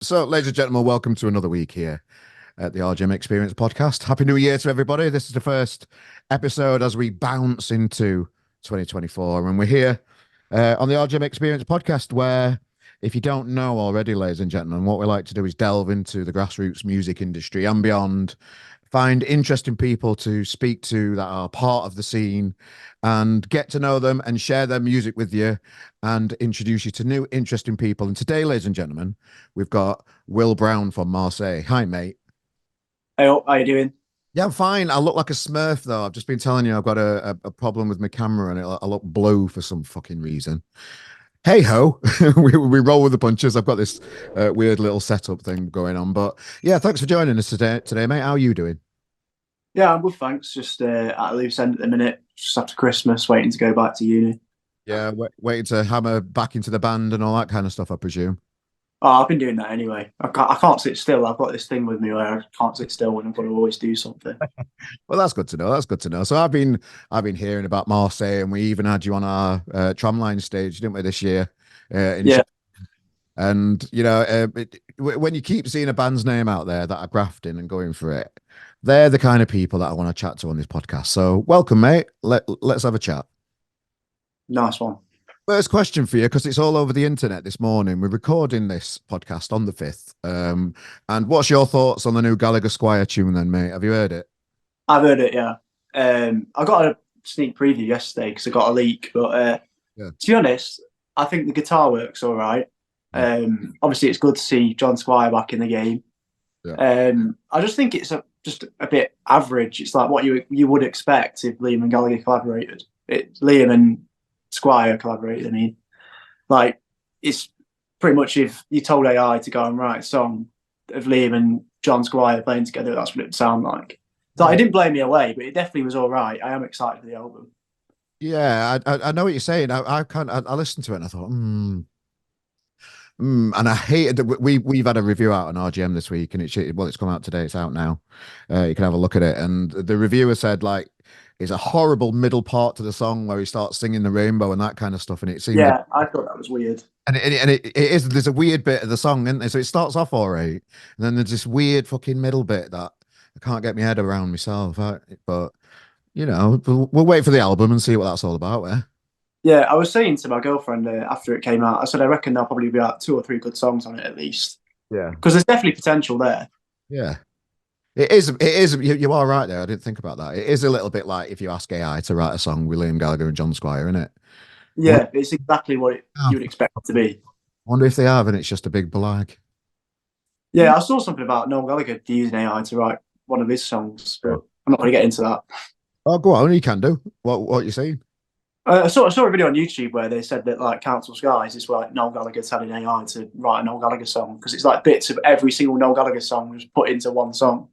So, ladies and gentlemen, welcome to another week here at the RGM Experience podcast. Happy New Year to everybody. This is the first episode as we bounce into 2024. And we're here on the RGM Experience podcast, where, if you don't know already, ladies and gentlemen, what we like to do is delve into the grassroots music industry and beyond, find interesting people to speak to that are part of the scene and get to know them and share their music with you and introduce you to new interesting people. And today, ladies and gentlemen, we've got Will Brown from Marseille. Hi, mate. Hey, how you doing? Yeah, I'm fine. I look like a Smurf, though. I've just been telling you I've got a problem with my camera and I look blue for some fucking reason. Hey ho, we roll with the punches. I've got this weird little setup thing going on. But yeah, thanks for joining us today, mate. How are you doing? Yeah, I'm good, thanks. Just at a loose end at the minute, just after Christmas, waiting to go back to uni. Yeah, waiting to hammer back into the band and all that kind of stuff, I presume. Oh, I've been doing that anyway. I can't sit still. I've got this thing with me where I can't sit still when I've got to always do something. Well, that's good to know. That's good to know. So I've been hearing about Marseille, and we even had you on our tramline stage, didn't we, this year? Yeah, And when you keep seeing a band's name out there that are grafting and going for it, they're the kind of people that I want to chat to on this podcast. So welcome, mate. Let's have a chat. nice one. First question for you, because it's all over the internet this morning. We're recording this podcast on the 5th. And what's your thoughts on the new Gallagher Squire tune then, mate? Have you heard it? I've heard it. Yeah, I got a sneak preview yesterday because I got a leak. But Yeah. to be honest, I think the guitar works all right. Yeah. Obviously, it's good to see John Squire back in the game. Yeah. I just think it's just a bit average. It's like what you would expect if Liam and Gallagher collaborated. Liam and Squire collaborated. I mean, like it's pretty much if you told AI to go and write a song of Liam and John Squire playing together, that's what it would sound like. So it didn't blow me away, but it definitely was all right. I am excited for the album. Yeah, I know what you're saying. I listened to it and I thought, and I hated that we've had a review out on RGM this week, and it's come out today. It's out now. You can have a look at it. And the reviewer said like it's a horrible middle part to the song where he starts singing the rainbow and that kind of stuff, and it seemed Yeah, I thought that was weird. it is there's a weird bit of the song, isn't there? So it starts off all right, and then there's this weird fucking middle bit that I can't get my head around myself. But we'll wait for the album and see what that's all about. Eh? Yeah, I was saying to my girlfriend after it came out, I said I reckon there'll probably be like two or three good songs on it at least Yeah. because there's definitely potential there. Yeah. It is. It is. You are right there. I didn't think about that. It is a little bit like if you ask AI to write a song with Liam Gallagher and John Squire, isn't it? Wonder, Yeah, it's exactly what you would expect it to be. wonder if they have, and it's just a big blag. Yeah, I saw something about Noel Gallagher using AI to write one of his songs, but I'm not going to get into that. Oh, go on. You can do. What you saying? I saw a video on YouTube where they said that like Council Skies is where like, Noel Gallagher telling AI to write a Noel Gallagher song because it's like bits of every single Noel Gallagher song was put into one song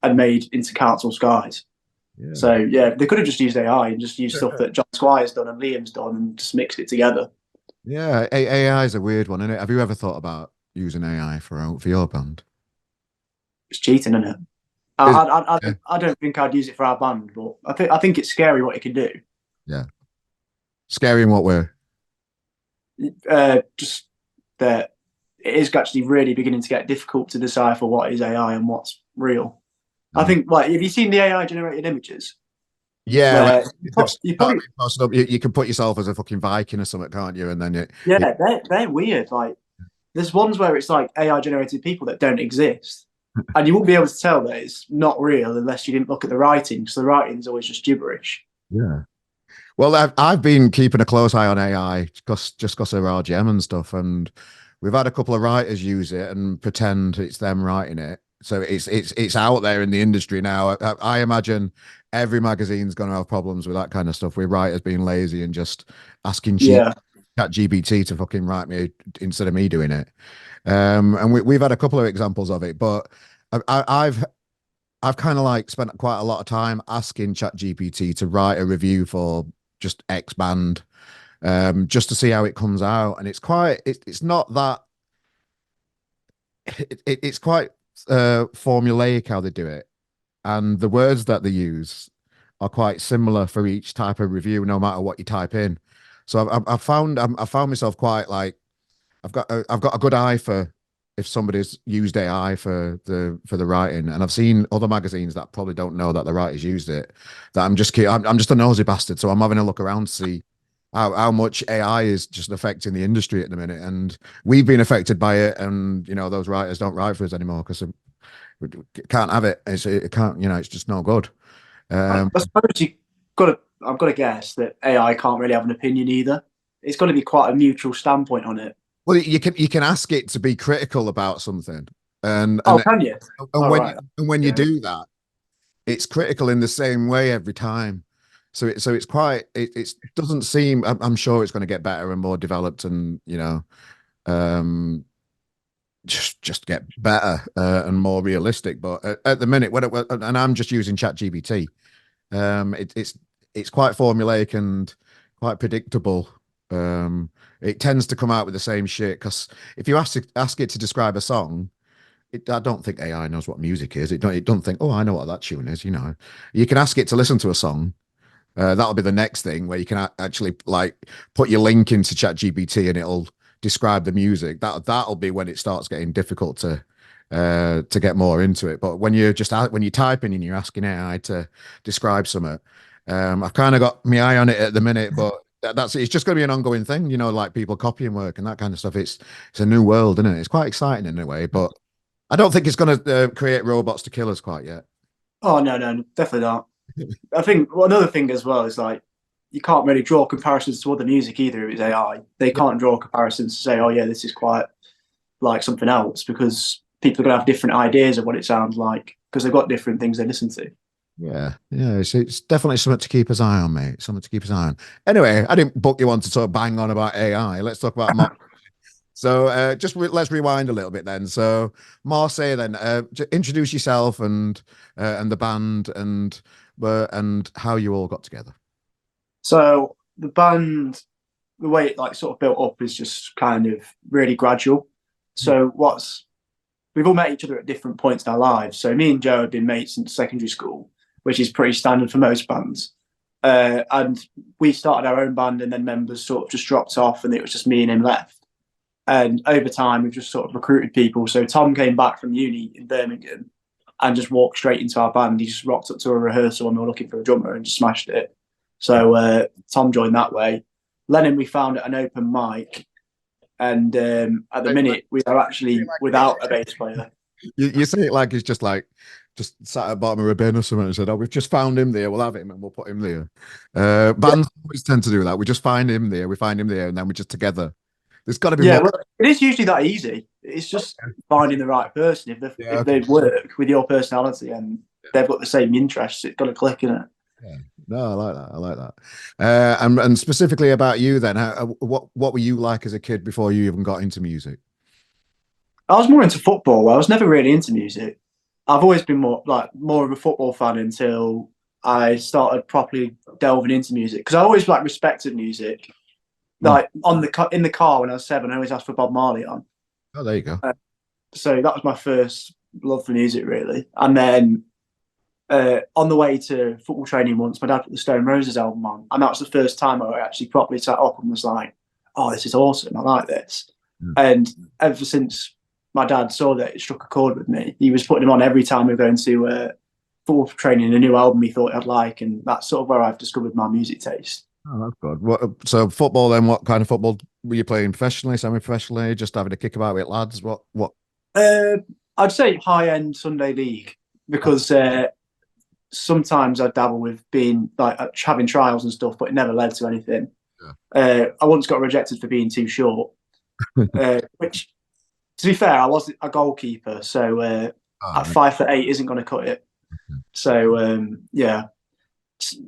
and made into Council Skies. Yeah. So yeah, they could have just used AI and just used stuff that John Squire's done and Liam's done and just mixed it together. Yeah. AI is a weird one, isn't it? Have you ever thought about using AI for your band? It's cheating, isn't it? Is, I don't think I'd use it for our band, but I think it's scary what it can do. yeah. Scary in what way? Just that it is actually really beginning to get difficult to decipher what is AI and what's real. I Mm. think, like, have you seen the AI generated images? Yeah, like Where you probably, you can put yourself as a fucking Viking or something, can't you? And then yeah, they're weird. Like, there's ones where it's like AI generated people that don't exist, and you won't be able to tell that it's not real unless you didn't look at the writing, because the writing's always just gibberish. yeah. Well, I've been keeping a close eye on AI just because of RGM and stuff, and we've had a couple of writers use it and pretend it's them writing it. So it's out there in the industry now. I imagine every magazine's going to have problems with that kind of stuff, with writers being lazy and just asking Yeah, chat GBT to fucking write me instead of me doing it. And we've had a couple of examples of it, but I've kind of like spent quite a lot of time asking chat GPT to write a review for just X band, just to see how it comes out. And it's not that it's quite formulaic how they do it, and the words that they use are quite similar for each type of review, no matter what you type in. So I found myself quite like I've got a good eye for if somebody's used AI for the writing, and I've seen other magazines that probably don't know that the writers used it. That I'm just a nosy bastard, so I'm having a look around to see how much AI is just affecting the industry at the minute, and we've been affected by it, and those writers don't write for us anymore because we can't have it. It can't, it's just no good. I suppose I've got to guess that AI can't really have an opinion either. It's got to be quite a neutral standpoint on it. Well, you can ask it to be critical about something, and Oh, and can you? and Oh, when right. you Yeah. do that, it's critical in the same way every time. So it's quite it doesn't seem. I'm sure it's going to get better and more developed, and um, just get better and more realistic. But at the minute, and I'm just using ChatGPT, it's quite formulaic and quite predictable. It tends to come out with the same shit because if you ask it to describe a song, I don't think AI knows what music is. It don't think, oh, I know what that tune is. You can ask it to listen to a song. That'll be the next thing where you can actually like put your link into ChatGPT and it'll describe the music. That'll be when it starts getting difficult to get more into it. But when you're typing and you're asking AI to describe something, I've kind of got my eye on it at the minute, but it's just going to be an ongoing thing, like people copying work and that kind of stuff. It's a new world, isn't it? It's quite exciting in a way, but I don't think it's going to create robots to kill us quite yet. Oh, no, no, definitely not. I think another thing as well is like you can't really draw comparisons to other music either. If it's AI, they can't draw comparisons to say, oh yeah, this is quite like something else because people are gonna have different ideas of what it sounds like because they've got different things they listen to. Yeah, yeah, it's definitely something to keep his eye on, mate. Something to keep his eye on. Anyway, I didn't book you on to sort of bang on about AI. Let's talk about So let's rewind a little bit then. So Marseille, then introduce yourself and the band and how you all got together. So the band, the way it like sort of built up is just kind of really gradual. So we've all met each other at different points in our lives. So me and Joe have been mates since secondary school, which is pretty standard for most bands. And we started our own band, and then members sort of just dropped off, and it was just me and him left. And over time, we've just sort of recruited people. So Tom came back from uni in Birmingham and just walked straight into our band. He just rocked up to a rehearsal and we were looking for a drummer and just smashed it. So Tom joined that way. Lennon we found at an open mic, and at the minute we are actually without a bass player. You say it like it's just sat at the bottom of a bin or something and said, "Oh, we've just found him there. We'll have him and we'll put him there." Bands always tend to do that. We just find him there, we find him there, and then we're just together. There's got to be Yeah, more. well, it is usually that easy. It's just finding the right person. If they work with your personality and they've got the same interests, it's got to click in it. Yeah. No, I like that. I like that. And specifically about you, then, what were you like as a kid before you even got into music? I was more into football. I was never really into music. I've always been more of a football fan until I started properly delving into music because I always like respected music. Like in the car when I was 7, I always asked for Bob Marley on. Oh, there you go. So that was my first love for music, really. And then on the way to football training once, my dad put the Stone Roses album on, and that was the first time I actually properly sat up and was like, "Oh, this is awesome! I like this." Mm. And ever since my dad saw that, it struck a chord with me. He was putting them on every time we were going to football training, a new album he thought I'd like, and that's sort of where I've discovered my music taste. Oh, that's good. So football then? What kind of football were you playing? Professionally, semi-professionally, just having a kick about with lads? What? I'd say high-end Sunday league because sometimes I dabble with being like having trials and stuff, but it never led to anything. Yeah. I once got rejected for being too short, which, to be fair, I was a goalkeeper, so at 5'8" isn't going to cut it. So yeah,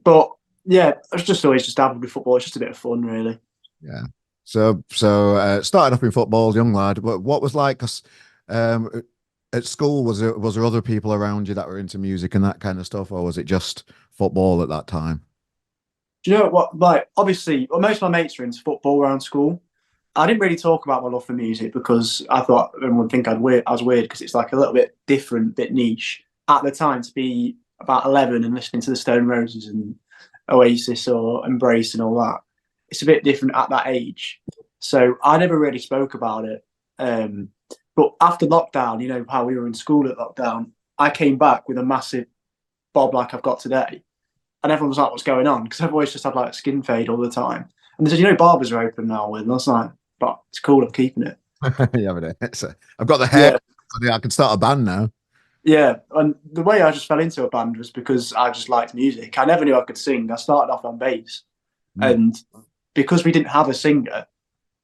but yeah, I was just always just dabbled with football. It's just a bit of fun, really. Yeah. So started up in football, young lad. What was like? Cause at school, was there other people around you that were into music and that kind of stuff, or was it just football at that time? Do you know what? Like, obviously, well, most of my mates were into football around school. I didn't really talk about my love for music because I thought everyone would think I was weird because it's like a little bit different, bit niche at the time to be about 11 and listening to the Stone Roses and Oasis or Embrace and all that. It's a bit different at that age, so I never really spoke about it. But But after lockdown, you know how we were in school at lockdown, I came back with a massive bob like I've got today. And everyone was like, what's going on? Because I've always just had like skin fade all the time. And they said, you know, barbers are open now. And I was like, but it's cool, I'm keeping it. Yeah, but I've got the hair. Yeah. I can start a band now. Yeah. And the way I just fell into a band was because I just liked music. I never knew I could sing. I started off on bass. Mm. And because we didn't have a singer,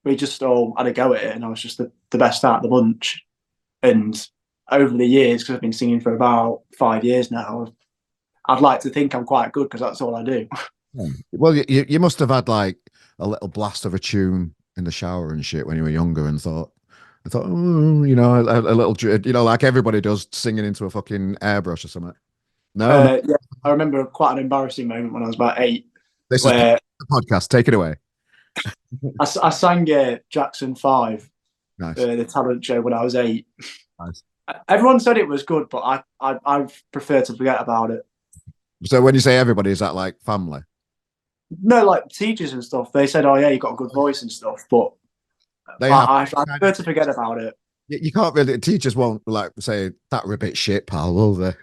we just all had a go at it. And I was just the best out of the bunch. And over the years, because I've been singing for about 5 years now, I'd like to think I'm quite good because that's all I do. Well, you must have had like a little blast of a tune in the shower and shit when you were younger and I thought, oh, you know, a little, you know, like everybody does singing into a fucking airbrush or something. No, no, Yeah, I remember quite an embarrassing moment when I was about 8, this is where the podcast. Take it away. I sang Jackson 5, Nice. the talent show when I was 8. Nice. Everyone said it was good, but I prefer to forget about it. So when you say everybody, is that like family? No, like teachers and stuff, they said, "Oh yeah, you got a good voice and stuff," but They have. I prefer to forget about it. You can't really. Teachers won't like say that were a bit shit, pal, will they?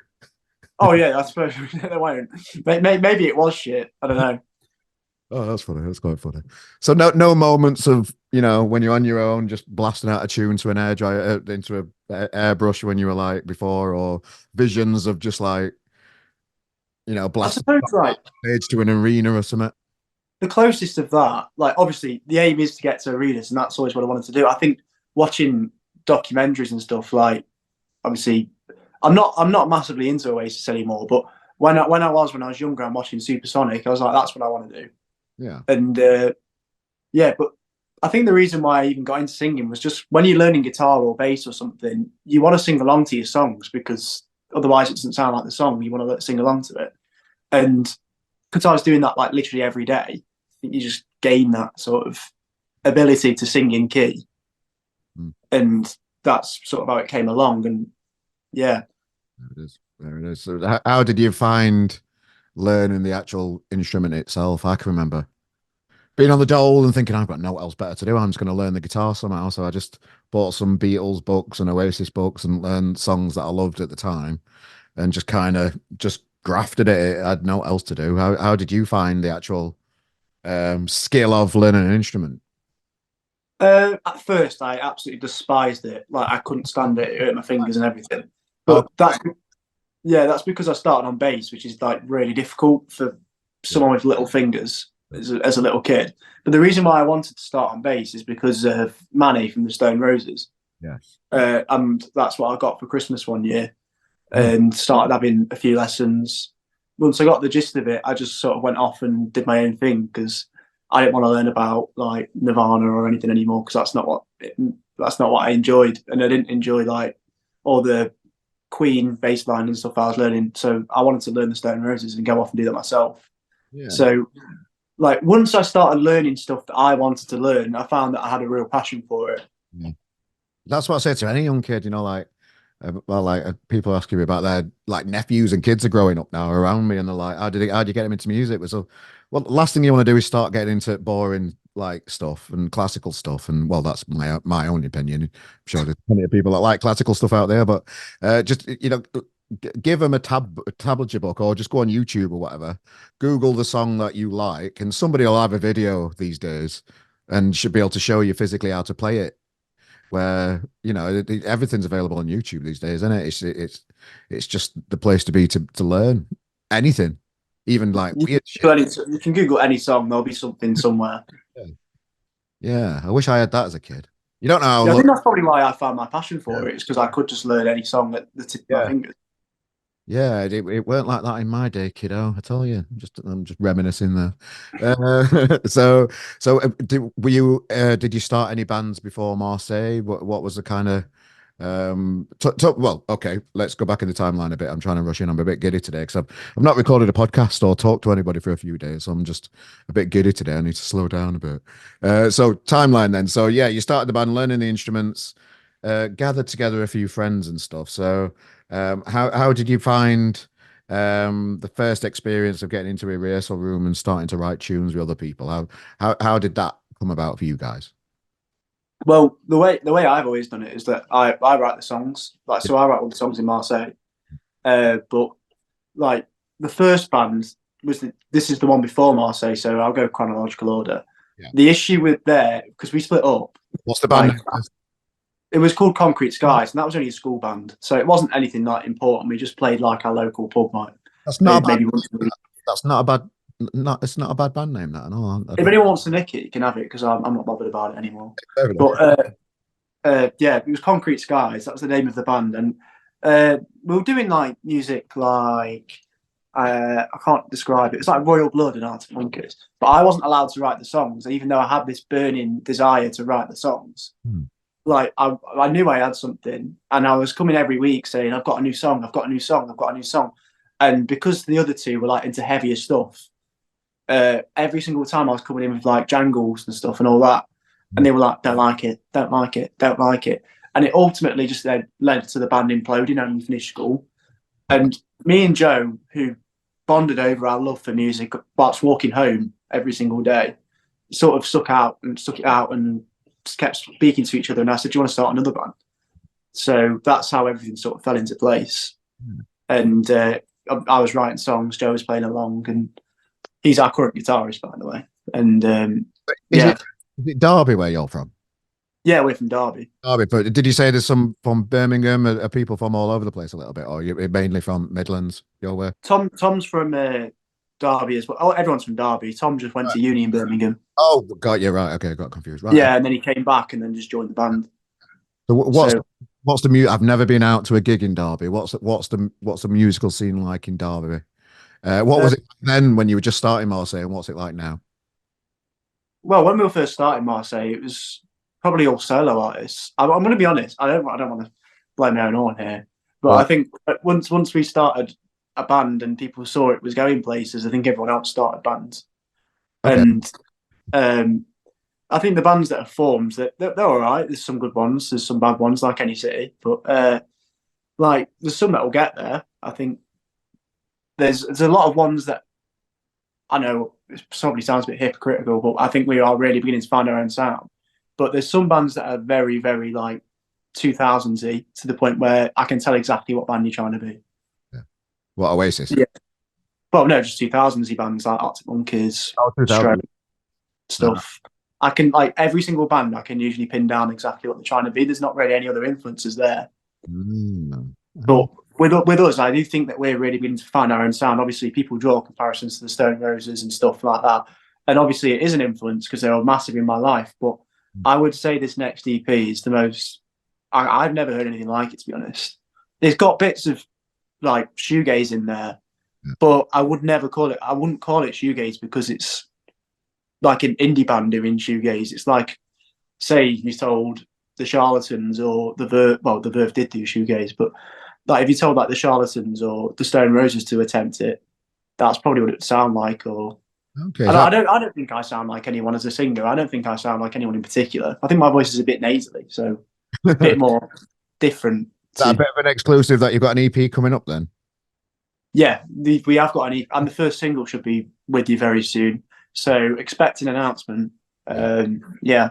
Oh yeah, I suppose they won't. Maybe it was shit. I don't know. Oh, that's funny. That's quite funny. So no moments of, you know, when you're on your own, just blasting out a tune to an air dryer into a airbrush when you were like before, or visions of just like, you know, I blasting suppose like stage to an arena or something. the closest of that, like obviously the aim is to get to arenas, and that's always what I wanted to do. I think watching documentaries and stuff, like obviously I'm not massively into Oasis anymore, but when I was younger and watching Supersonic, I was like, that's what I want to do. Yeah. And yeah, but I think the reason why I even got into singing was just when you're learning guitar or bass or something, you want to sing along to your songs because otherwise it doesn't sound like the song. You want to sing along to it. And because I was doing that like literally every day, I think you just gain that sort of ability to sing in key. Mm. And that's sort of how it came along. And yeah. There it is. There it is. So how did you find learning the actual instrument itself? I can remember being on the dole and thinking, I've got no else better to do. I'm just going to learn the guitar somehow. So I just bought some Beatles books and Oasis books and learned songs that I loved at the time and just kind of just grafted it. I had no else to do. How did you find the actual skill of learning an instrument? At first, I absolutely despised it. Like I couldn't stand it. It hurt my fingers and everything. Oh, But that's because I started on bass, which is like really difficult for someone with little fingers as a little kid. But the reason why I wanted to start on bass is because of Manny from the Stone Roses. yes. And that's what I got for Christmas one year, and started having a few lessons. Once I got the gist of it, I just sort of went off and did my own thing because I didn't want to learn about like Nirvana or anything anymore because that's not what I enjoyed, and I didn't enjoy like all the Queen bass line and stuff I was learning. So I wanted to learn the Stone Roses and go off and do that myself. Yeah. So like once I started learning stuff that I wanted to learn, I found that I had a real passion for it. Yeah. That's what I say to any young kid, you know, like, people asking me about their like nephews and kids are growing up now around me, and they're like, how do you get them into music? So, well, the last thing you want to do is start getting into boring like stuff and classical stuff, and well, that's my own opinion. I'm sure there's plenty of people that like classical stuff out there, but just you know, give them a tablature book or just go on YouTube or whatever, Google the song that you like, and somebody will have a video these days and should be able to show you physically how to play it. Where, you know, everything's available on YouTube these days, isn't it? It's just the place to be to learn anything, even like You weird can, shit. you can Google any song, there'll be something somewhere. Yeah, I wish I had that as a kid. You don't know how Yeah, I look. think that's probably why I found my passion for Yeah. it. It's because I could just learn any song at the tip of my Yeah. fingers. Yeah, it weren't like that in my day, kiddo. I tell you, I'm just reminiscing there. Did you start any bands before Marseille? What was the kind of well, okay, let's go back in the timeline a bit. I'm trying to rush in. I'm a bit giddy today because I've not recorded a podcast or talked to anybody for a few days, so I'm just a bit giddy today. I need to slow down a bit. So timeline then. So yeah, you started the band, learning the instruments, gathered together a few friends and stuff. So how did you find the first experience of getting into a rehearsal room and starting to write tunes with other people? How did that come about for you guys? Well, the way I've always done it is that I write the songs. Like, so I write all the songs in Marseille. But like the first band this is the one before Marseille, so I'll go chronological order. Yeah. The issue with there, because we split up. What's the band Like, name? it was called Concrete Skies, and that was only a school band, so it wasn't anything that important. We just played like our local pub, like That's not a bad. maybe once a week. That's not a bad. Not it's not a bad band name. That at all. I If don't. anyone wants to nick it, you can have it because I'm not bothered about it anymore. Fair enough. But yeah, it was Concrete Skies. That was the name of the band, and we were doing like music like I can't describe it. It's like Royal Blood and Art of Funkers, but I wasn't allowed to write the songs, even though I had this burning desire to write the songs. Like I knew I had something, and I was coming every week saying, "I've got a new song. I've got a new song. I've got a new song." And because the other two were like into heavier stuff, every single time I was coming in with like jangles and stuff and all that, and they were like, "Don't like it, don't like it, don't like it," and it ultimately just led to the band imploding when we finished school. And me and Joe, who bonded over our love for music whilst walking home every single day, sort of stuck it out and just kept speaking to each other. And I said, "Do you want to start another band?" So that's how everything sort of fell into place. And I was writing songs, Joe was playing along, and he's our current guitarist, by the way. And Is it Derby where you're from? Yeah, we're from Derby. Derby, but did you say there's some from Birmingham? Are people from all over the place a little bit, or you're mainly from Midlands? Your way? Tom's from Derby as well. Oh, everyone's from Derby. Tom just went to uni in Birmingham. Oh, got you right. Okay, got confused. Right. Yeah, and then he came back and then just joined the band. So what's the music? I've never been out to a gig in Derby. What's the musical scene like in Derby? What was it then when you were just starting Marseille, and what's it like now? Well, when we were first starting Marseille, it was probably all solo artists. I'm going to be honest. I don't want to blow my own horn here, but I think once we started a band and people saw it was going places, I think everyone else started bands. Okay. And I think the bands that have formed, they're all right. There's some good ones. There's some bad ones, like any city. But like there's some that will get there. I think there's a lot of ones that I know it probably sounds a bit hypocritical, but I think we are really beginning to find our own sound. But there's some bands that are very, very like 2000s-y to the point where I can tell exactly what band you're trying to be. Yeah. What, Oasis? Yeah. Well, no, just 2000s-y bands like Arctic Monkeys, Stroke, stuff. No. I can, like, every single band, I can usually pin down exactly what they're trying to be. There's not really any other influences there. But with us, I do think that we're really beginning to find our own sound. Obviously, people draw comparisons to the Stone Roses and stuff like that. And obviously, it is an influence because they were massive in my life. But I would say this next EP is the most... I've never heard anything like it, to be honest. It's got bits of, like, shoegaze in there. But I wouldn't call it shoegaze because it's like an indie band doing shoegaze. It's like, say you told the Charlatans or the Verve, well, the Verve did do shoegaze, but like if you told like the Charlatans or the Stone Roses to attempt it, that's probably what it would sound like. Or okay, I don't think I sound like anyone as a singer. I don't think I sound like anyone in particular. I think my voice is a bit nasally, so a bit more different. Is that a bit of an exclusive that you've got an EP coming up then? Yeah, we have got an EP, and the first single should be with you very soon. So expect an announcement. Yeah.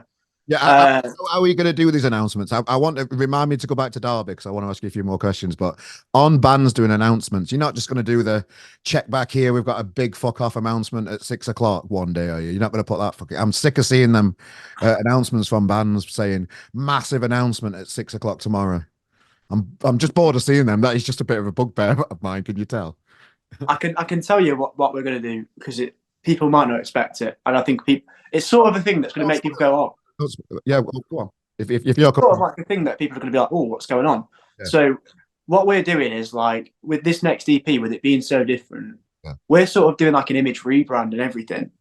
How are we going to do these announcements? I want to remind me to go back to Derby because I want to ask you a few more questions. But on bands doing announcements, you're not just going to do the check back here. We've got a big fuck off announcement at 6 o'clock one day, are you? You're not going to put that fucking. I'm sick of seeing them announcements from bands saying massive announcement at 6 o'clock tomorrow. I'm just bored of seeing them. That is just a bit of a bugbear of mine. Can you tell? I can tell you what we're going to do because people might not expect it, and I think it's sort of a thing that's going to make people go, "Oh." Yeah, well, go on. If you're sort of like the thing that people are going to be like, "Oh, what's going on?" Yeah. So what we're doing is like with this next EP, with it being so different, we're sort of doing like an image rebrand and everything,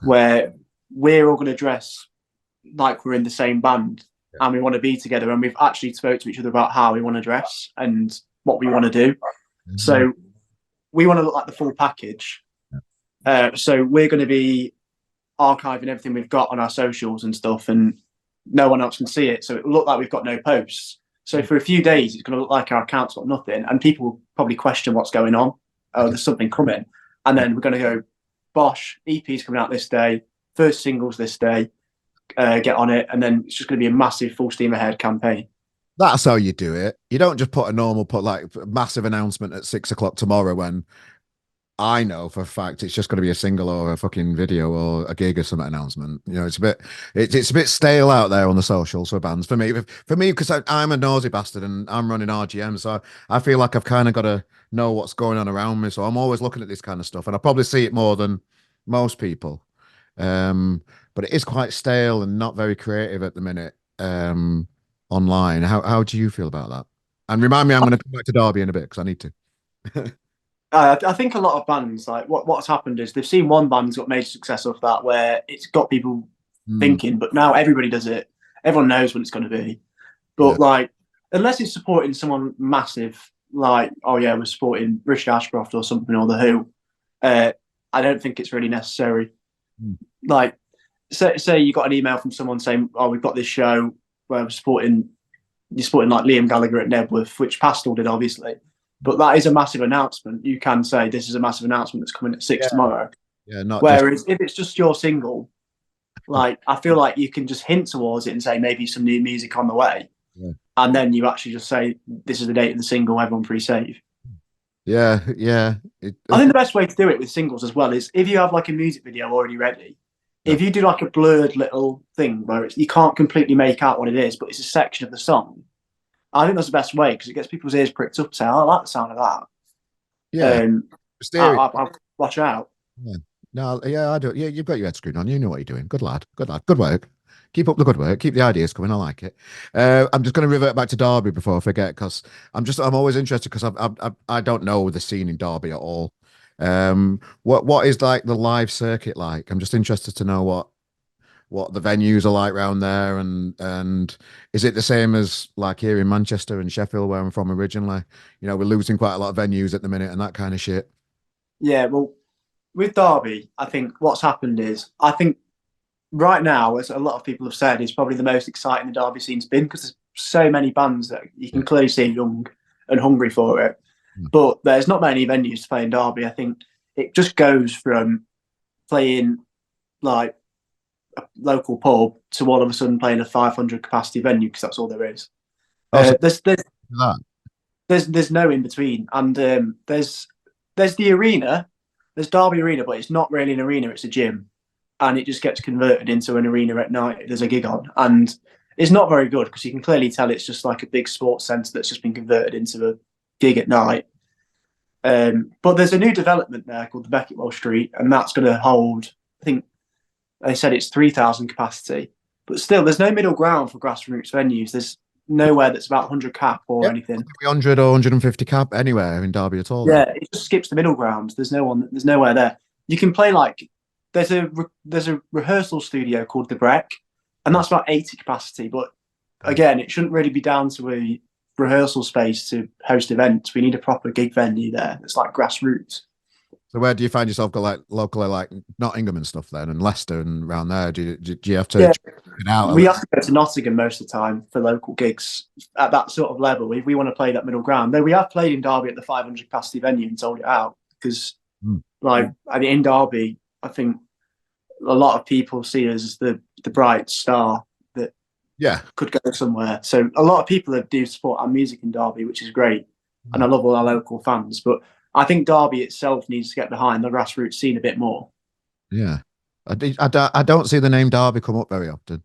where we're all going to dress like we're in the same band and we want to be together, and we've actually spoke to each other about how we want to dress and what we want to do. So we want to look like the full package. So we're going to be archiving everything we've got on our socials and stuff, and no one else can see it, so it will look like we've got no posts. So for a few days it's going to look like our account's got nothing, and people will probably question what's going on. Oh, there's something coming. And then we're going to go, bosh, EP's coming out this day, first singles this day, get on it, and then it's just going to be a massive full steam ahead campaign. That's how you do it. You don't just put like a massive announcement at 6 o'clock tomorrow when I know for a fact it's just going to be a single or a fucking video or a gig or some announcement. You know, it's a bit stale out there on the socials for bands. For me, because I'm a nosy bastard and I'm running RGM, so I feel like I've kind of got to know what's going on around me. So I'm always looking at this kind of stuff, and I probably see it more than most people. But it is quite stale and not very creative at the minute. Online. How do you feel about that? And remind me, I'm going to come back to Derby in a bit because I need to. I think a lot of bands, like what's happened is they've seen one band's got major success off that, where it's got people thinking, but now everybody does it. Everyone knows when it's going to be. But like, unless it's supporting someone massive, like, oh yeah, we're supporting Richard Ashcroft or something, or The Who, I don't think it's really necessary. Like, say you got an email from someone saying, oh, we've got this show where you're supporting like Liam Gallagher at Nebworth, which Pastel did, obviously. But that is a massive announcement. You can say this is a massive announcement that's coming at 6 tomorrow. Yeah, not Whereas if it's just your single, like, I feel like you can just hint towards it and say maybe some new music on the way. Yeah. And then you actually just say, this is the date of the single, everyone pre-save. Yeah. I think the best way to do it with singles as well is if you have like a music video already ready, if you do like a blurred little thing where you can't completely make out what it is, but it's a section of the song, I think that's the best way because it gets people's ears pricked up to say, oh, I like the sound of that. Yeah. I'll watch out. Yeah. No, yeah, I do. Yeah, you've got your head screwed on. You know what you're doing. Good lad. Good lad. Good work. Keep up the good work. Keep the ideas coming. I like it. I'm just going to revert back to Derby before I forget because I'm always interested because I don't know the scene in Derby at all. What is like the live circuit like? I'm just interested to know what the venues are like around there, and is it the same as like here in Manchester and Sheffield where I'm from originally? You know, we're losing quite a lot of venues at the minute and that kind of shit. Yeah, well, with Derby, I think what's happened is I think right now, as a lot of people have said, is probably the most exciting the Derby scene's been because there's so many bands that you can clearly see young and hungry for it. But there's not many venues to play in Derby. I think it just goes from playing like a local pub to all of a sudden playing a 500 capacity venue because that's all there is. There's no in between, and there's the arena, there's Derby Arena, but it's not really an arena; it's a gym, and it just gets converted into an arena at night. There's a gig on, and it's not very good because you can clearly tell it's just like a big sports centre that's just been converted into a gig at night. But there's a new development there called the Beckettwell Street, and that's going to hold, I think they said it's 3,000 capacity. But still, there's no middle ground for grassroots venues. There's nowhere that's about 100 cap or anything. 100 or 150 cap anywhere in Derby at all. Yeah, it just skips the middle ground. There's nowhere there. You can play like, there's a rehearsal studio called The Breck, and that's about 80 capacity. But again, it shouldn't really be down to a rehearsal space to host events. We need a proper gig venue there that's like grassroots. So where do you find yourself go like locally, like Nottingham and stuff then, and Leicester and around there? Do you have to out? We have to go to Nottingham most of the time for local gigs at that sort of level. If we want to play that middle ground, though we have played in Derby at the 500 capacity venue and sold it out because, in Derby, I think a lot of people see us as the bright star that could go somewhere. So a lot of people do support our music in Derby, which is great, and I love all our local fans, but I think Derby itself needs to get behind the grassroots scene a bit more. Yeah. I don't see the name Derby come up very often.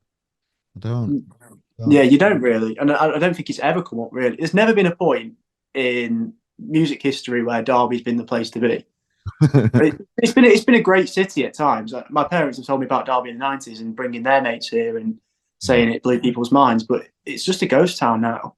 I don't. Yeah, you don't really. And I don't think it's ever come up, really. There's never been a point in music history where Derby's been the place to be. It's been a great city at times. My parents have told me about Derby in the 90s and bringing their mates here and saying it blew people's minds, but it's just a ghost town now.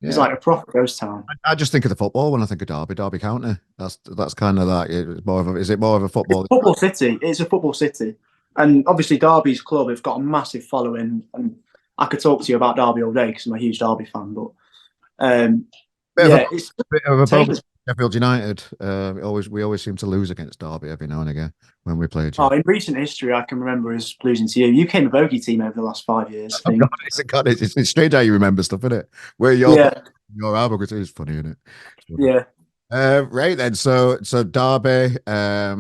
It's like a proper ghost town. I just think of the football when I think of Derby County. That's kind of that. Is it more of a football? It's a football city. It's a football city, and obviously Derby's club have got a massive following. And I could talk to you about Derby all day because I'm a huge Derby fan. But it's a bit of a Sheffield United. We always seem to lose against Derby every now and again when we play. In recent history, I can remember us losing to you. You came a bogey team over the last 5 years. I think. It's strange how you remember stuff, isn't it? Where your album is funny, isn't it? Yeah. Right then. So Derby,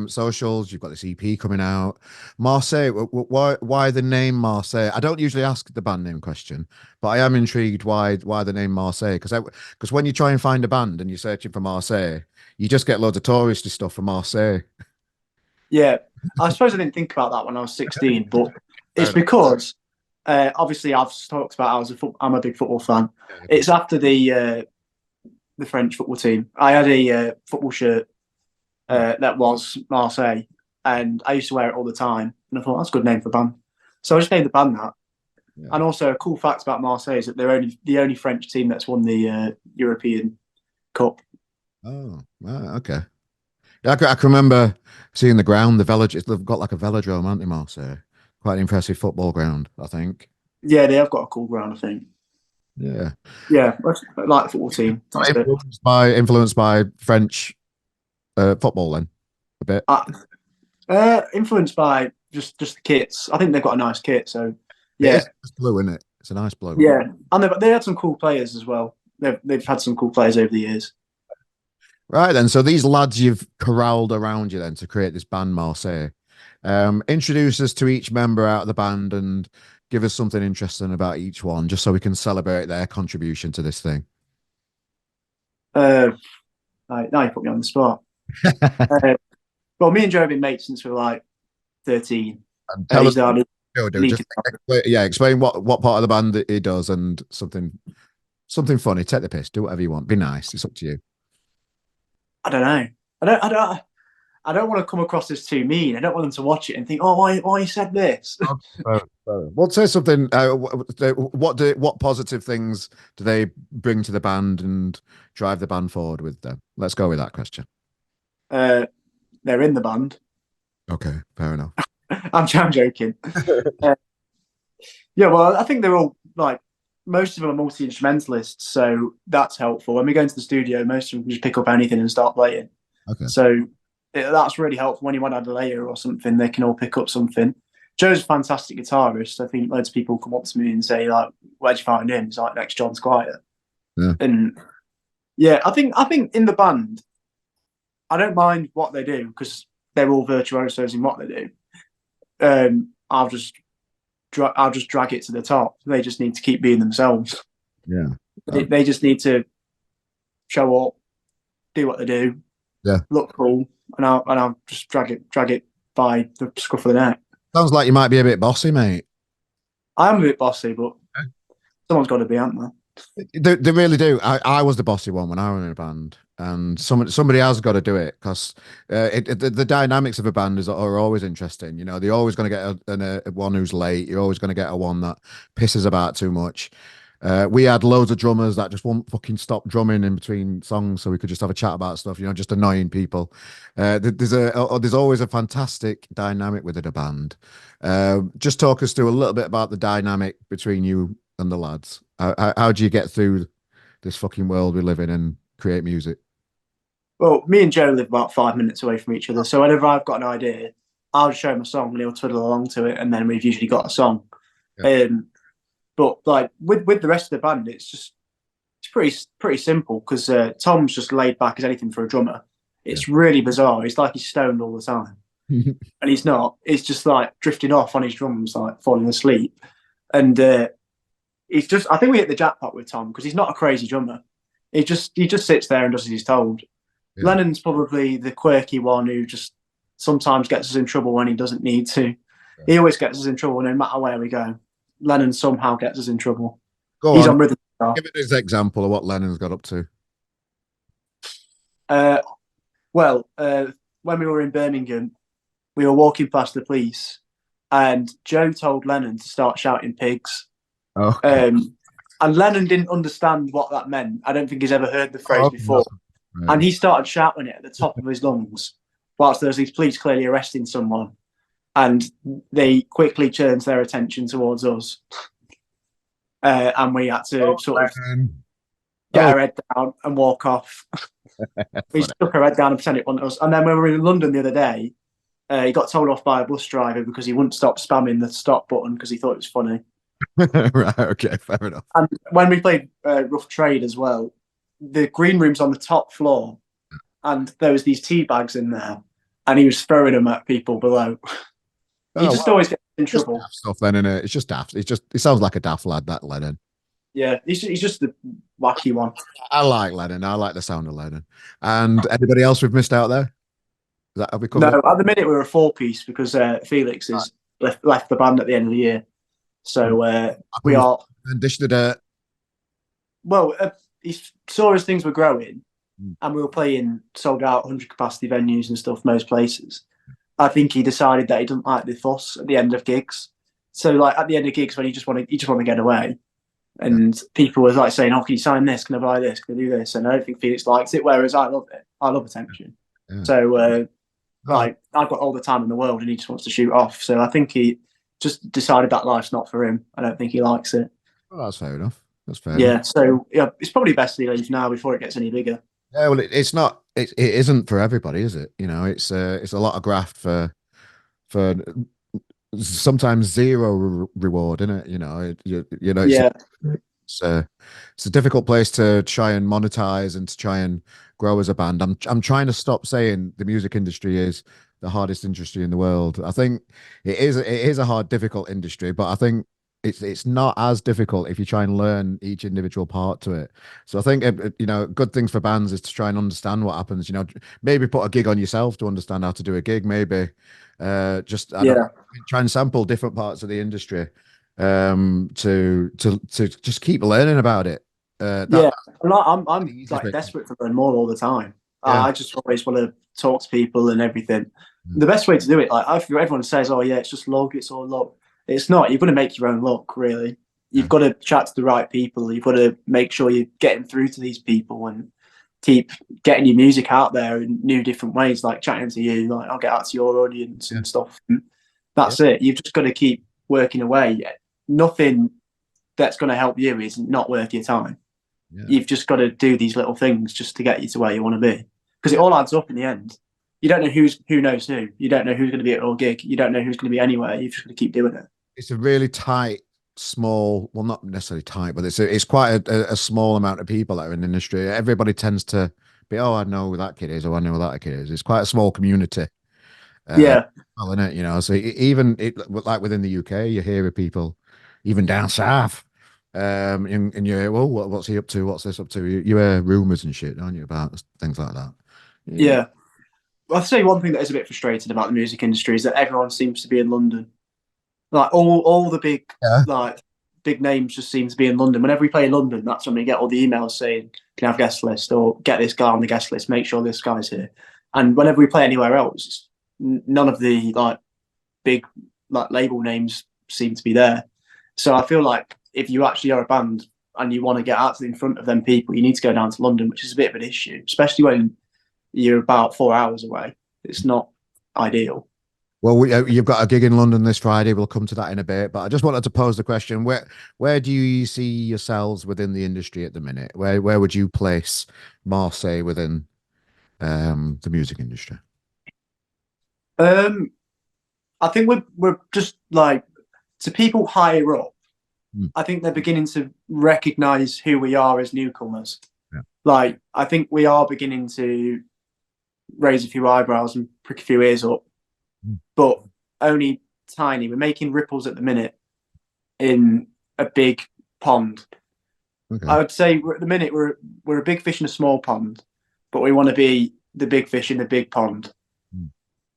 socials. You've got this EP coming out. Marseille. Why the name Marseille? I don't usually ask the band name question, but I am intrigued why the name Marseille because when you try and find a band and you're searching for Marseille, you just get loads of touristy stuff from Marseille. Yeah, I suppose I didn't think about that when I was 16, but Fair it's enough. because obviously I've talked about I'm a big football fan. It's after the French football team. I had a football shirt that was Marseille, and I used to wear it all the time. And I thought that's a good name for a band, so I just named the band that. Yeah. And also, a cool fact about Marseille is that they're the only French team that's won the European Cup. Oh, okay. Yeah, I can remember seeing the ground, the village. They've got like a velodrome, haven't they, Marseille? Quite an impressive football ground, I think. Yeah, they have got a cool ground, I think. Yeah. Yeah, I like the football team. Not influenced by French football then a bit. Influenced by just the kits. I think they've got a nice kit. So It yeah, is it's blue, isn't it? It's a nice blue. yeah, and they had some cool players as well. They've had some cool players over the years. Right then. So these lads you've corralled around you then to create this band Marseille. Introduce us to each member out of the band and give us something interesting about each one, just so we can celebrate their contribution to this thing. Now you put me on the spot. Well, me and Joe have been mates since we were like 13. And tell us, He's our do lead just guitar. explain what part of the band that he does and something funny. Take the piss, do whatever you want. Be nice. It's up to you. I don't know. I don't want to come across as too mean. I don't want them to watch it and think, "Oh, why you said this?" Well, say something. What positive things do they bring to the band and drive the band forward with them? Let's go with that question. They're in the band. Okay, fair enough. I'm joking. Uh, yeah, well, I think they're all like most of them are multi instrumentalists, so that's helpful. When we go into the studio, most of them can just pick up anything and start playing. Okay. So that's really helpful. When you want to add a layer or something, they can all pick up something. Joe's a fantastic guitarist. I think loads of people come up to me and say, like, where'd you find him? He's like next John Squire. Yeah. And yeah, I think in the band, I don't mind what they do because they're all virtuosos in what they do. I'll just drag it to the top. They just need to keep being themselves. Yeah. They just need to show up, do what they do, Yeah. look cool, and I'll just drag it by the scruff of the neck. Sounds like you might be a bit bossy, mate. I am a bit bossy, but someone's got to be, haven't they? They really do. I was the bossy one when I was in a band, and somebody has got to do it because the dynamics of a band are always interesting. You know, they're always going to get a one who's late. You're always going to get a one that pisses about too much. We had loads of drummers that just won't fucking stop drumming in between songs, so we could just have a chat about stuff. You know, just annoying people. There's always a fantastic dynamic within a band. Just talk us through a little bit about the dynamic between you and the lads. How do you get through this fucking world we live in and create music? Well, me and Joe live about 5 minutes away from each other, so whenever I've got an idea, I'll show him a song and he'll twiddle along to it, and then we've usually got a song. Yeah. But like with the rest of the band, it's pretty simple because Tom's just laid back as anything for a drummer. It's really bizarre. It's like he's stoned all the time, and he's not. It's just like drifting off on his drums, like falling asleep, and he's just. I think we hit the jackpot with Tom because he's not a crazy drummer. He just sits there and does as he's told. Yeah. Lennon's probably the quirky one who just sometimes gets us in trouble when he doesn't need to. Yeah. He always gets us in trouble no matter where we go. Lennon somehow gets us in trouble. He's on rhythm. Give it an example of what Lennon's got up to. When we were in Birmingham, we were walking past the police, and Joe told Lennon to start shouting pigs. Oh. And Lennon didn't understand what that meant. I don't think he's ever heard the phrase before. Right. And he started shouting it at the top of his lungs, whilst there's these police clearly arresting someone. And they quickly turned their attention towards us. And we had to sort of get our head down and walk off. We stuck our head down and pretended it wasn't us. And then when we were in London the other day, he got told off by a bus driver because he wouldn't stop spamming the stop button because he thought it was funny. Right, okay, fair enough. And when we played Rough Trade as well, the green room's on the top floor, and there was these tea bags in there, and he was throwing them at people below. He Oh just well, always gets in just trouble. daft stuff then, innit? It's just daft. It sounds like a daft lad, that Lennon. Yeah, he's just the wacky one. I like Lennon. I like the sound of Lennon. And anybody else we've missed out there? Have we No, covered it? at the minute we're a four-piece because Felix has left the band at the end of the year. So we Happened are and Dish the Dirt. well. He saw as things were growing, Mm. and we were playing sold out 100 capacity venues and stuff most places. I think he decided that he doesn't like the fuss at the end of gigs. So like at the end of gigs when you just want to get away, Yeah. and people were like saying, "Oh, can you sign this? Can I buy this? Can I do this?" And I don't think Felix likes it. Whereas I love it. I love attention. Yeah. So Oh, like I've got all the time in the world, and he just wants to shoot off. So I think he just decided that life's not for him. I don't think he likes it. well, that's fair enough. That's fair enough. Yeah. So yeah, it's probably best he leaves now before it gets any bigger. Yeah, well, it's not. It isn't for everybody, is it? You know, it's a lot of graft for sometimes zero reward, isn't it? You know, you know, Yeah. it's a it's a difficult place to try and monetize and to try and grow as a band. I'm trying to stop saying the music industry is the hardest industry in the world. I think it is a hard, difficult industry, but I think it's not as difficult if you try and learn each individual part to it. So I think you know, good things for bands is to try and understand what happens. You know, maybe put a gig on yourself to understand how to do a gig. Maybe just I don't Yeah. try and sample different parts of the industry to just keep learning about it. Yeah. That I'm the easiest like way. desperate to learn more all the time. Yeah. I just always want to talk to people and everything. Mm. The best way to do it, like everyone says, "Oh yeah, it's just luck. It's all luck." It's not. You've got to make your own luck, really. Yeah. You've got to chat to the right people. You've got to make sure you're getting through to these people and keep getting your music out there in new different ways, like chatting to you. Like I'll get out to your audience Yeah. and stuff. And Yeah. that's it. You've just got to keep working away. Nothing that's going to help you is not worth your time. Yeah. You've just got to do these little things just to get you to where you want to be, because it all adds up in the end. You don't know who knows who. You don't know who's going to be at your gig. You don't know who's going to be anywhere. You've just got to keep doing it. It's a really tight, small, well, not necessarily tight, but it's quite a small amount of people that are in the industry. Everybody tends to be, oh, I know who that kid is, or I know who that kid is. It's quite a small community. Yeah, Well, in it, you know. So even like within the UK, you hear of people, even down south, and you hear, well, what's he up to? What's this up to? You hear rumors and shit, don't you, about things like that? yeah. I'll say one thing that is a bit frustrating about the music industry is that everyone seems to be in London. Like all the Yeah. big names just seem to be in London. Whenever we play in London, that's when we get all the emails saying, "Can I have a guest list?" or "Get this guy on the guest list. Make sure this guy's here." And whenever we play anywhere else, none of the like big like label names seem to be there. So I feel like if you actually are a band and you want to get out to in front of them people, you need to go down to London, which is a bit of an issue, especially when you're about 4 hours away. It's not ideal. Well, you've got a gig in London this Friday. We'll come to that in a bit. But I just wanted to pose the question: where do you see yourselves within the industry at the minute? Where would you place Marseille within the music industry? I think we're just like to people higher up. Mm. I think they're beginning to recognise who we are as newcomers. Yeah. Like I think we are beginning to raise a few eyebrows and prick a few ears up, but only tiny. We're making ripples at the minute in a big pond. Okay. I would say at the minute we're a big fish in a small pond, but we want to be the big fish in the big pond. Mm.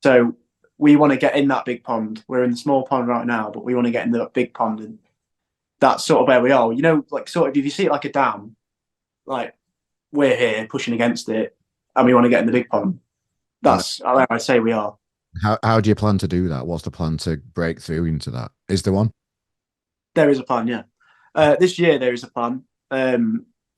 So we want to get in that big pond. We're in the small pond right now, but we want to get in the big pond, and that's sort of where we are. You know, like sort of if you see it like a dam, like we're here pushing against it, and we want to get in the big pond. That's how I'd say we are. How do you plan to do that? What's the plan to break through into that? Is there one? There is a plan, yeah. This year there is a plan.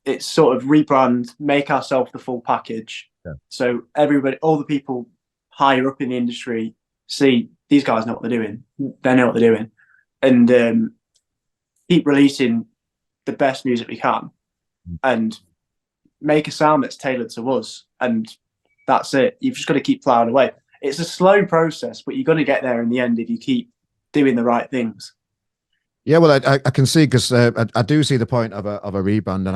It's sort of rebrand, make ourselves the full package. Yeah. So everybody, all the people higher up in the industry, see these guys know what they're doing. They know what they're doing, and keep releasing the best music we can, and make a sound that's tailored to us. And that's it. You've just got to keep plowing away. It's a slow process, but you're going to get there in the end if you keep doing the right things. Yeah, well, I can see because I do see the point of a rebrand,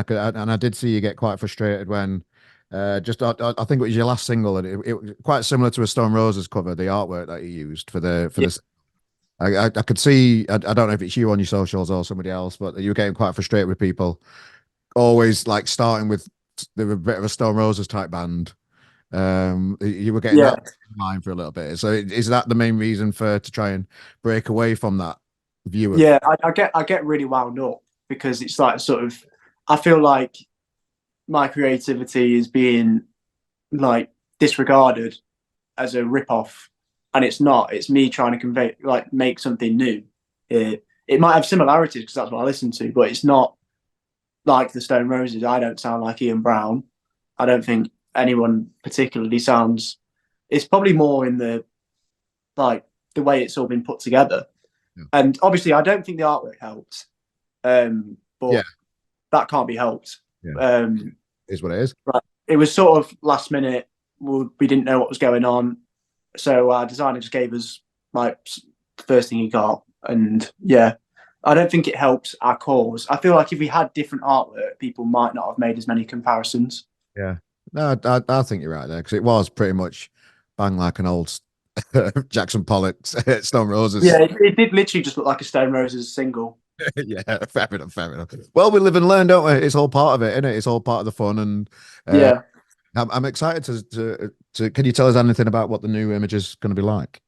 and I did see you get quite frustrated when I think it was your last single, and it was quite similar to a Stone Roses cover, the artwork that you used for Yeah, this. I could see. I don't know if it's you on your socials or somebody else, but you were getting quite frustrated with people always like starting with they're a bit of a Stone Roses type band. You were getting that yeah, in line for a little bit. So is that the main reason for to try and break away from that view of? yeah. I get really wound up because it's like sort of I feel like my creativity is being like disregarded as a rip-off, and it's not. It's me trying to convey, like, make something new. It might have similarities because that's what I listen to, but it's not like the Stone Roses. I don't sound like Ian Brown. I don't think anyone particularly sounds. It's probably more in the like the way it's all been put together, Yeah, and obviously I don't think the artwork helps, yeah, but that can't be helped. yeah. Um, Is what it is. right. It was sort of last minute. We didn't know what was going on, so our designer just gave us like the first thing he got, and yeah, I don't think it helps our cause. I feel like if we had different artwork, people might not have made as many comparisons. Yeah. No, I think you're right there because it was pretty much bang like an old Jackson Pollock Stone Roses. Yeah, it did literally just look like a Stone Roses single. Yeah, fair enough, fair enough. Well, we live and learn, don't we? It's all part of it, isn't it? It's all part of the fun, and uh, Yeah. I'm excited to. Can you tell us anything about what the new image is going to be like?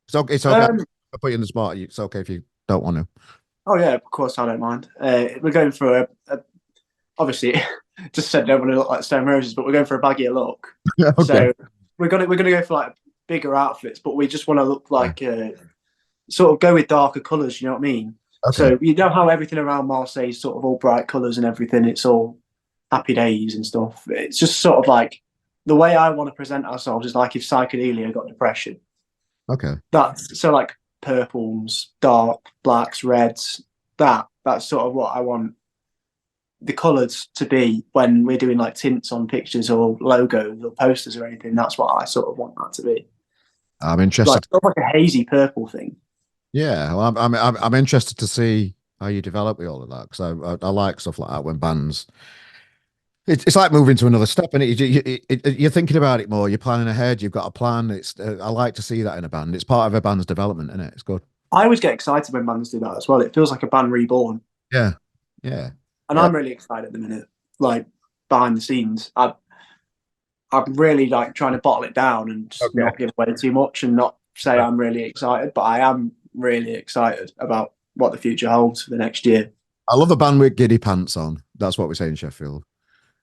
It's okay. Um, I put you in the spot. It's okay if you don't want to. oh yeah, of course I don't mind. We're going for obviously just said don't want to look like Stone Roses, but we're going for a baggier look. Okay. So we're gonna go for like bigger outfits, but we just want to look Yeah. like sort of go with darker colours. You know what I mean? Okay. So you know how everything around Marseille is sort of all bright colours and everything. It's all happy days and stuff. It's just sort of like the way I want to present ourselves is like if psychedelia got depression. Okay. That's so like purples, dark blacks, reds. That's sort of what I want the colours to be when we're doing like tints on pictures or logos or posters or anything. That's what I sort of want that to be. I'm Like interested. sort of like a hazy purple thing. Yeah, well, I'm interested to see how you develop with all of that because I like stuff like that when bands. It's like moving to another step, and you're thinking about it more. You're planning ahead. You've got a plan. It's I like to see that in a band. It's part of a band's development, isn't it? It's good. I always get excited when bands do that as well. It feels like a band reborn. Yeah, yeah, And yeah. I'm really excited at the minute. Like behind the scenes, I'm really like trying to bottle it down and just Okay. not give away too much and not say I'm really excited, but I am really excited about what the future holds for the next year. I love a band with giddy pants on. That's what we say in Sheffield.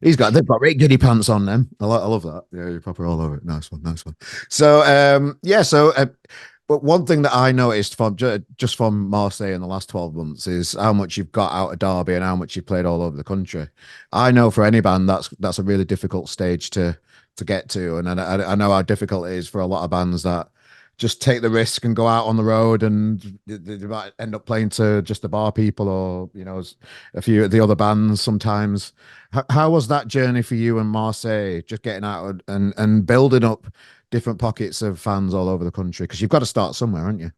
They've got great giddy pants on them. I love that. Yeah, you're proper all over it. Nice one, nice one. So yeah, but one thing that I noticed from just from Marseille in the last 12 months is how much you've got out of Derby and how much you've played all over the country. I know for any band that's a really difficult stage to get to, and I know how difficult it is for a lot of bands that just take the risk and go out on the road, and they might end up playing to just the bar people or a few of the other bands sometimes. How was that journey for you in Marseille, just getting out and building up different pockets of fans all over the country? Because you've got to start somewhere, aren't you?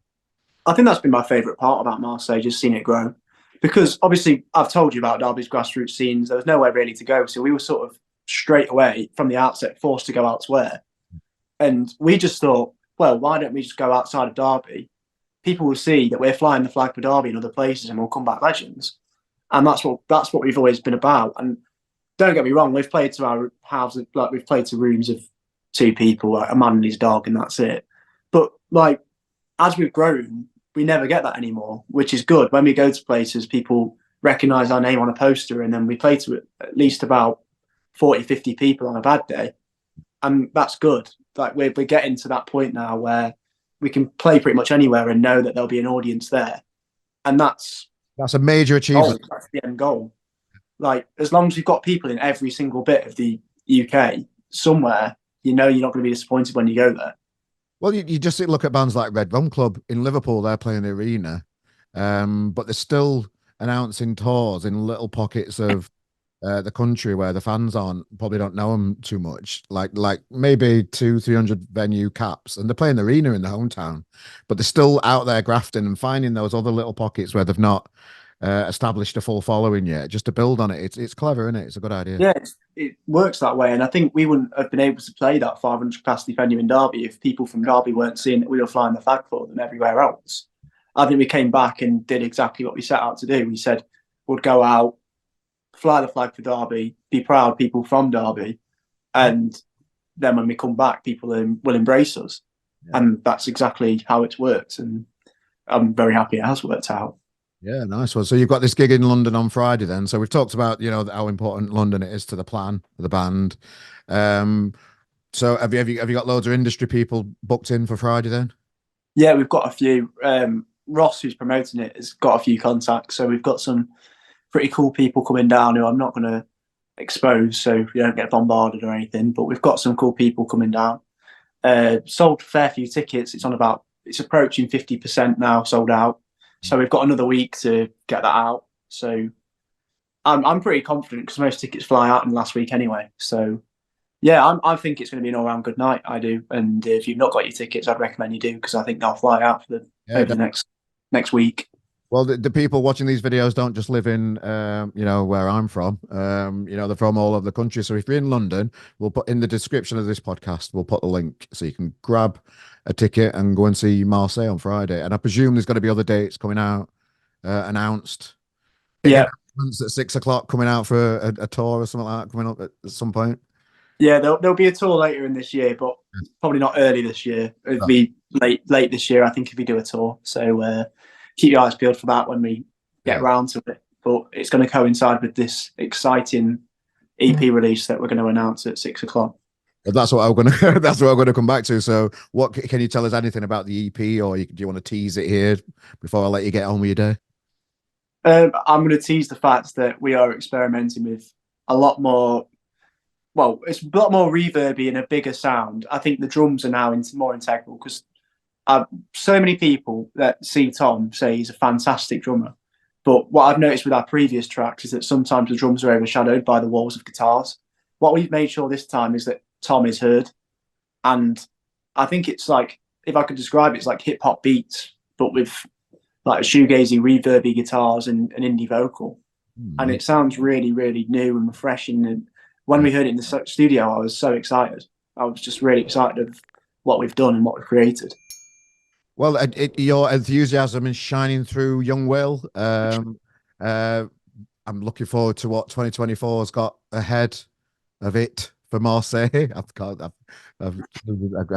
I think that's been my favourite part about Marseille, just seeing it grow. Because obviously, I've told you about Derby's grassroots scenes. There was nowhere really to go, so we were sort of straight away from the outset forced to go elsewhere. And we just thought, well, why don't we just go outside of Derby? People will see that we're flying the flag for Derby and other places, and we'll come back legends. And that's what we've always been about. And don't get me wrong, we've played to our houses, like we've played to rooms of two people, like a man and his dog, and that's it. But like as we've grown, we never get that anymore, which is good. When we go to places, people recognize our name on a poster, and then we play to at least about 40, 50 people on a bad day. And that's good. Like we're getting to that point now where we can play pretty much anywhere and know that there'll be an audience there. And That's a major achievement. that's the end goal. Like as long as you've got people in every single bit of the UK somewhere, you know you're not going to be disappointed when you go there. Well, you just look at bands like Red Rum Club in Liverpool. They're playing the arena, but they're still announcing tours in little pockets of the country where the fans aren't probably don't know them too much. Like maybe 200-300 venue caps, and they're playing the arena in the hometown, but they're still out there grafting and finding those other little pockets where they've not established a full following yet. Just to build on it, it's clever, isn't it? It's a good idea. Yeah, it works that way, and I think we wouldn't have been able to play that 500 capacity venue in Derby if people from Derby weren't seeing that we were flying the flag for them everywhere else. I think we came back and did exactly what we set out to do. We said we'd go out, fly the flag for Derby, be proud people from Derby, and then when we come back, people will embrace us. Yeah. And that's exactly how it's worked. And I'm very happy it has worked out. Yeah, nice one. So you've got this gig in London on Friday then. So we've talked about, how important London it is to the plan for the band. So have you got loads of industry people booked in for Friday then? Yeah, we've got a few. Ross, who's promoting it, has got a few contacts. So we've got some pretty cool people coming down who I'm not going to expose so you don't get bombarded or anything. But we've got some cool people coming down. Sold a fair few tickets. It's approaching 50% now sold out. So we've got another week to get that out. So I'm pretty confident because most tickets fly out in the last week anyway. So yeah, I think it's going to be an all-round good night. I do. And if you've not got your tickets, I'd recommend you do because I think they'll fly out for over the next week. Well, the people watching these videos don't just live in, where I'm from. They're from all over the country. So if you're in London, we'll put in the description of this podcast, we'll put the link so you can grab a ticket and go and see Marseille on Friday. And I presume there's going to be other dates coming out, announced. Yeah. Announcements at 6 o'clock coming out for a tour or something like that coming up at some point. Yeah, there'll be a tour later in this year, but probably not early this year. It'll be late this year, I think, if we do a tour. So keep your eyes peeled for that when we get around to it. But it's going to coincide with this exciting EP release that we're going to announce at 6 o'clock. That's what I'm going to come back to. So what can you tell us anything about the EP, or do you want to tease it here before I let you get on with your day? I'm going to tease the fact that we are experimenting with a lot more. Well, it's a lot more reverby and a bigger sound. I think the drums are now more integral because so many people that see Tom say he's a fantastic drummer. But what I've noticed with our previous tracks is that sometimes the drums are overshadowed by the walls of guitars. What we've made sure this time is that Tom is heard. And I think it's like, if I could describe it, it's like hip hop beats, but with like shoegazy, reverby guitars and an indie vocal. And it sounds really, really new and refreshing. And when we heard it in the studio, I was so excited. I was just really excited of what we've done and what we've created. Well, your enthusiasm is shining through, young Will. I'm looking forward to what 2024 has got ahead of it for Marseille. I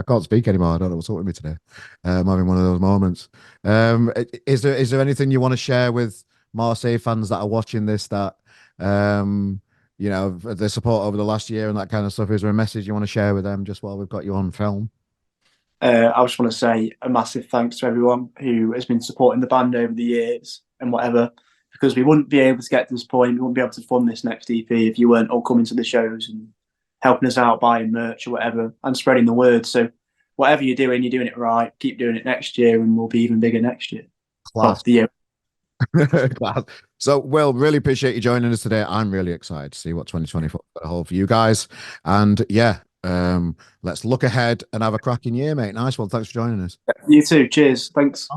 can't speak anymore. I don't know what's up with me today. I'm having one of those moments. Is there anything you want to share with Marseille fans that are watching this that the support over the last year and that kind of stuff? Is there a message you want to share with them just while we've got you on film? I just want to say a massive thanks to everyone who has been supporting the band over the years and whatever, because we wouldn't be able to get to this point. We wouldn't be able to fund this next EP if you weren't all coming to the shows and helping us out, buying merch or whatever, and spreading the word. So whatever you're doing it right. Keep doing it next year, and we'll be even bigger next year. Class. The year. Class. So, Will, really appreciate you joining us today. I'm really excited to see what 2024 got hold for you guys. And yeah, let's look ahead and have a cracking year, mate. Nice one. Thanks for joining us. You too. Cheers. Thanks.